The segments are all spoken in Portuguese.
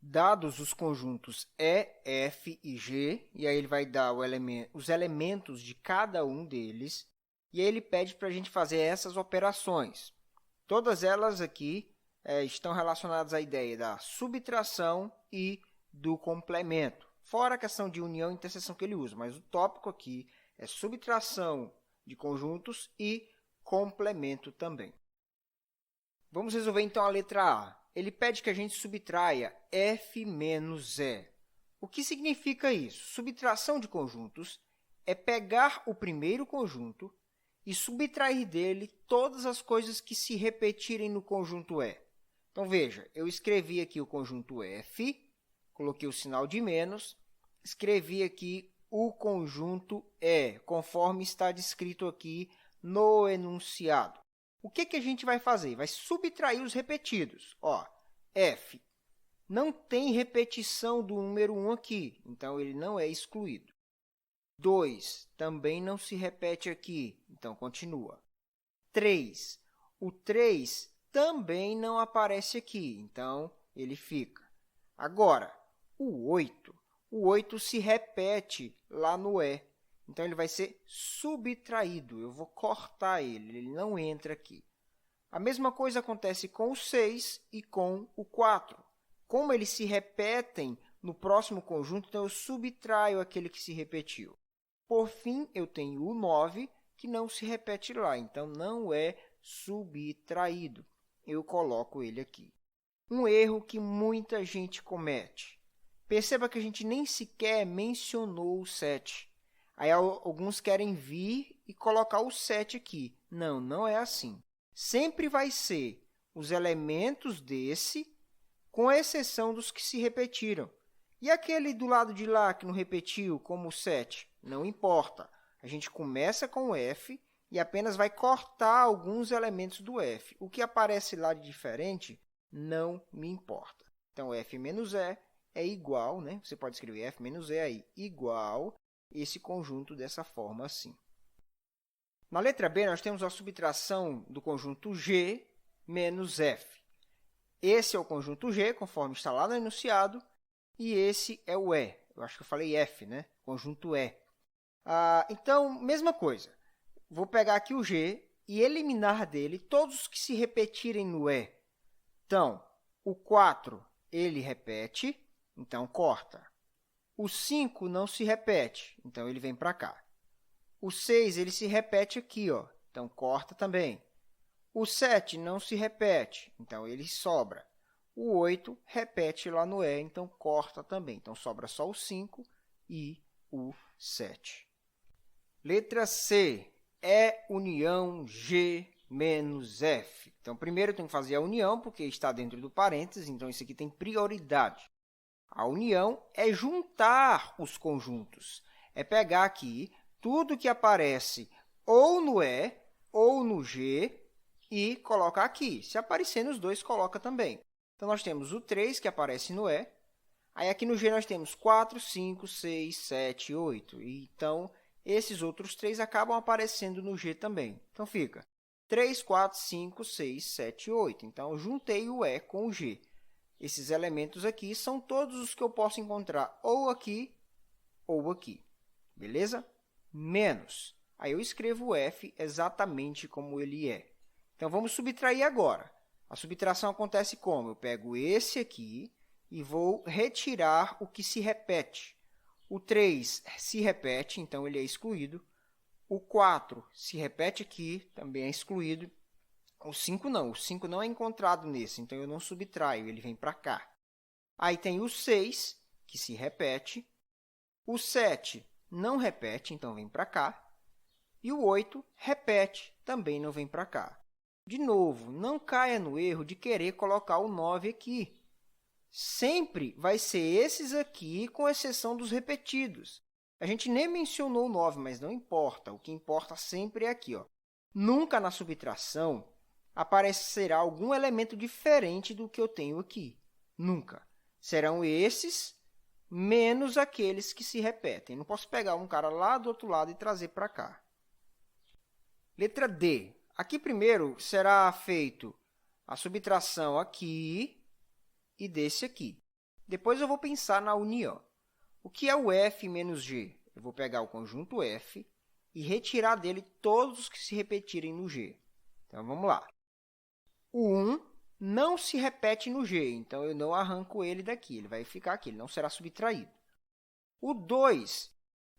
dados os conjuntos E, F e G, e aí ele vai dar os elementos de cada um deles, e aí ele pede para a gente fazer essas operações. Todas elas aqui estão relacionadas à ideia da subtração e do complemento, fora a questão de união e interseção que ele usa, mas o tópico aqui é subtração de conjuntos e complemento também. Vamos resolver, então, a letra A. Ele pede que a gente subtraia F menos E. O que significa isso? Subtração de conjuntos é pegar o primeiro conjunto e subtrair dele todas as coisas que se repetirem no conjunto E. Então, veja, eu escrevi aqui o conjunto F, coloquei o sinal de menos, escrevi aqui o conjunto E, conforme está descrito aqui no enunciado. O que a gente vai fazer? Vai subtrair os repetidos. Ó, F não tem repetição do número 1 aqui, então ele não é excluído. 2 também não se repete aqui, então continua. 3, o 3 também não aparece aqui, então ele fica. Agora, o 8 se repete lá no E, então ele vai ser subtraído. Eu vou cortar ele não entra aqui. A mesma coisa acontece com o 6 e com o 4. Como eles se repetem no próximo conjunto, então eu subtraio aquele que se repetiu. Por fim, eu tenho o 9, que não se repete lá, então não é subtraído. Eu coloco ele aqui. Um erro que muita gente comete. Perceba que a gente nem sequer mencionou o 7. Aí alguns querem vir e colocar o 7 aqui. Não, não é assim. Sempre vai ser os elementos desse, com exceção dos que se repetiram. E aquele do lado de lá que não repetiu, como o 7? Não importa. A gente começa com o F e apenas vai cortar alguns elementos do F. O que aparece lá de diferente não me importa. Então, F menos E é igual, né? Você pode escrever F menos E aí, igual esse conjunto dessa forma assim. Na letra B, nós temos a subtração do conjunto G menos F. Esse é o conjunto G, conforme está lá no enunciado, e esse é o E. Eu acho que eu falei F, né? Conjunto E. Então, mesma coisa. Vou pegar aqui o G e eliminar dele todos os que se repetirem no E. Então, o 4, ele repete, então corta. O 5 não se repete, então ele vem para cá. O 6, ele se repete aqui, ó, então corta também. O 7 não se repete, então ele sobra. O 8 repete lá no E, então corta também. Então, sobra só o 5 e o 7. Letra C, E união G menos F. Então, primeiro eu tenho que fazer a união, porque está dentro do parênteses, então isso aqui tem prioridade. A união é juntar os conjuntos. É pegar aqui tudo que aparece ou no E ou no G e colocar aqui. Se aparecer nos dois, coloca também. Então, nós temos o 3, que aparece no E. Aí, aqui no G, nós temos 4, 5, 6, 7, 8. Então, esses outros 3 acabam aparecendo no G também. Então, fica 3, 4, 5, 6, 7, 8. Então, eu juntei o E com o G. Esses elementos aqui são todos os que eu posso encontrar ou aqui ou aqui. Beleza? Menos. Aí, eu escrevo o F exatamente como ele é. Então, vamos subtrair agora. A subtração acontece como? Eu pego esse aqui e vou retirar o que se repete. O 3 se repete, então ele é excluído. O 4 se repete aqui, também é excluído. O 5 não, o 5 não é encontrado nesse, então eu não subtraio, ele vem para cá. Aí tem o 6, que se repete. O 7 não repete, então vem para cá. E o 8 repete, também não vem para cá. De novo, não caia no erro de querer colocar o 9 aqui. Sempre vai ser esses aqui, com exceção dos repetidos. A gente nem mencionou o 9, mas não importa. O que importa sempre é aqui. Ó. Nunca na subtração aparecerá algum elemento diferente do que eu tenho aqui. Nunca. Serão esses menos aqueles que se repetem. Não posso pegar um cara lá do outro lado e trazer para cá. Letra D. Aqui, primeiro, será feito a subtração aqui e desse aqui. Depois eu vou pensar na união. O que é o F menos G? Eu vou pegar o conjunto F e retirar dele todos os que se repetirem no G. Então, vamos lá. O 1 não se repete no G, então eu não arranco ele daqui. Ele vai ficar aqui, ele não será subtraído. O 2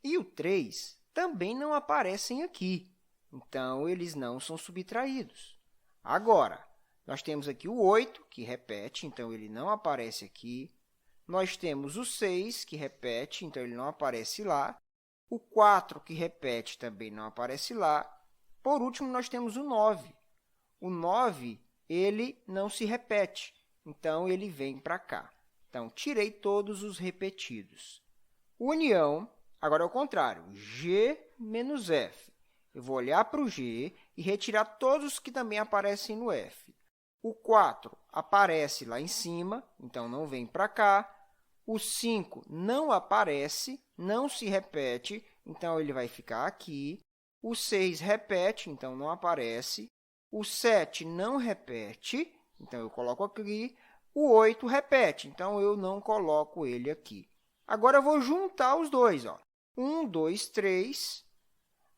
e o 3 também não aparecem aqui, então eles não são subtraídos. Agora, nós temos aqui o 8, que repete, então ele não aparece aqui. Nós temos o 6, que repete, então ele não aparece lá. O 4, que repete, também não aparece lá. Por último, nós temos o 9. O 9, ele não se repete, então ele vem para cá. Então, tirei todos os repetidos. União, agora é o contrário, G menos F. Eu vou olhar para o G e retirar todos os que também aparecem no F. O 4 aparece lá em cima, então não vem para cá. O 5 não aparece, não se repete, então ele vai ficar aqui. O 6 repete, então não aparece. O 7 não repete, então eu coloco aqui. O 8 repete, então eu não coloco ele aqui. Agora, eu vou juntar os dois. 1, 2, 3.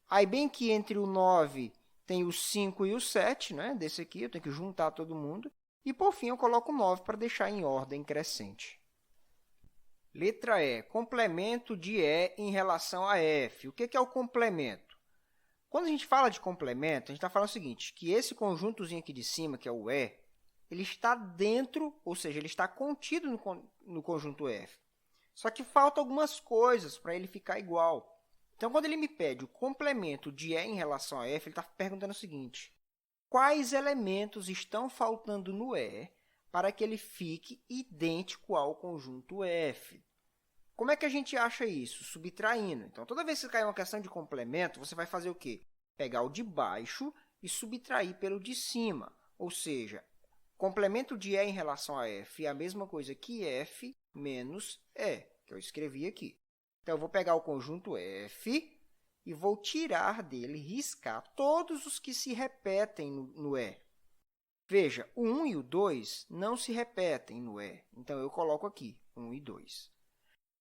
Aí, bem que entre o 9 tem o 5 e o 7, né? Desse aqui, eu tenho que juntar todo mundo. E, por fim, eu coloco o 9 para deixar em ordem crescente. Letra E, complemento de E em relação a F. O que é o complemento? Quando a gente fala de complemento, a gente está falando o seguinte, que esse conjuntozinho aqui de cima, que é o E, ele está dentro, ou seja, ele está contido no conjunto F. Só que faltam algumas coisas para ele ficar igual. Então, quando ele me pede o complemento de E em relação a F, ele está perguntando o seguinte, quais elementos estão faltando no E para que ele fique idêntico ao conjunto F? Como é que a gente acha isso? Subtraindo. Então, toda vez que cair uma questão de complemento, você vai fazer o quê? Pegar o de baixo e subtrair pelo de cima. Ou seja, complemento de E em relação a F é a mesma coisa que F menos E, que eu escrevi aqui. Então, eu vou pegar o conjunto F e vou tirar dele, riscar todos os que se repetem no E. Veja, o 1 e o 2 não se repetem no E, então eu coloco aqui 1 e 2.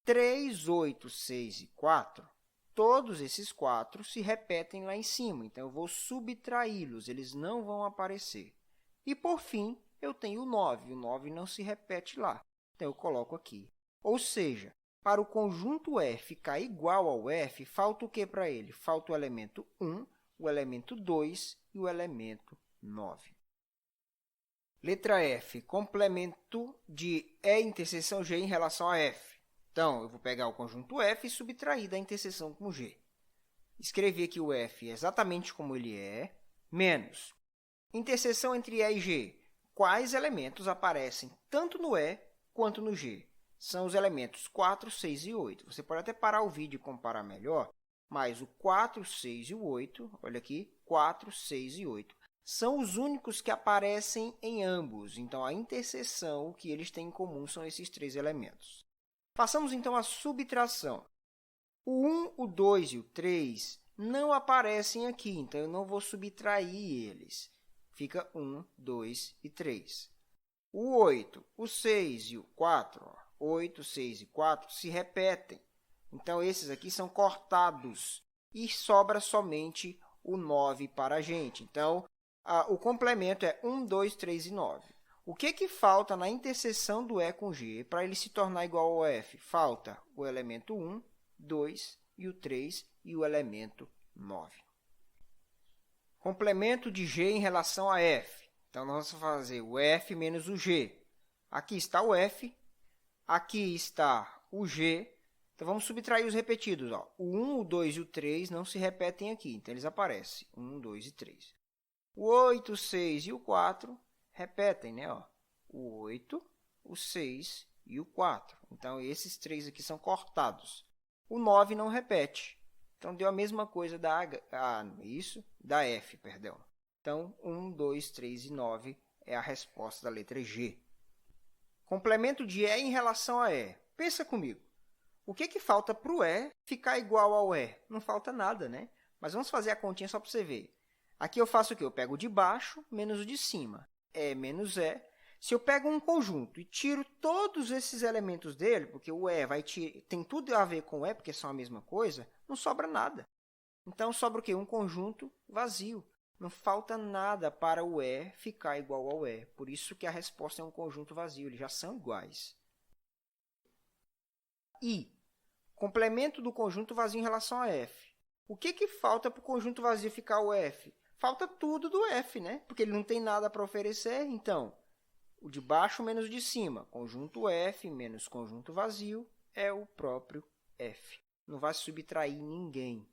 3, 8, 6 e 4, todos esses 4 se repetem lá em cima, então eu vou subtraí-los, eles não vão aparecer. E, por fim, eu tenho o 9 não se repete lá, então eu coloco aqui. Ou seja, para o conjunto E ficar igual ao F, falta o que para ele? Falta o elemento 1, o elemento 2 e o elemento 9. Letra F, complemento de E interseção G em relação a F. Então, eu vou pegar o conjunto F e subtrair da interseção com G. Escrevi aqui o F exatamente como ele é, menos interseção entre E e G. Quais elementos aparecem tanto no E quanto no G? São os elementos 4, 6 e 8. Você pode até parar o vídeo e comparar melhor, mas o 4, 6 e o 8, olha aqui, 4, 6 e 8, são os únicos que aparecem em ambos. Então, a interseção, o que eles têm em comum são esses três elementos. Façamos, então, a subtração. O 1, o 2 e o 3 não aparecem aqui, então eu não vou subtrair eles. Fica 1, 2 e 3. O 8, o 6 e o 4, 8, 6 e 4 se repetem. Então, esses aqui são cortados e sobra somente o 9 para a gente. Então, o complemento é 1, 2, 3 e 9. O que falta na interseção do E com G para ele se tornar igual ao F? Falta o elemento 1, 2 e o 3 e o elemento 9. Complemento de G em relação a F. Então, nós vamos fazer o F menos o G. Aqui está o F, aqui está o G. Então, vamos subtrair os repetidos. O 1, o 2 e o 3 não se repetem aqui, então eles aparecem. 1, 2 e 3. O 8, o 6 e o 4 repetem, né? O 8, o 6 e o 4. Então, esses três aqui são cortados. O 9 não repete. Então, deu a mesma coisa da da F, perdão. Então, 1, 2, 3 e 9 é a resposta da letra G. Complemento de E em relação a E. Pensa comigo. O que falta para o E ficar igual ao E? Não falta nada, né? Mas vamos fazer a continha só para você ver. Aqui eu faço o quê? Eu pego o de baixo menos o de cima. E menos E. Se eu pego um conjunto e tiro todos esses elementos dele, porque o E tem tudo a ver com o E, porque são a mesma coisa, não sobra nada. Então, sobra o quê? Um conjunto vazio. Não falta nada para o E ficar igual ao E. Por isso que a resposta é um conjunto vazio, eles já são iguais. I. Complemento do conjunto vazio em relação a F. O que falta para o conjunto vazio ficar o F? Falta tudo do F, né? Porque ele não tem nada para oferecer, então o de baixo menos o de cima. Conjunto F menos conjunto vazio é o próprio F. Não vai subtrair ninguém.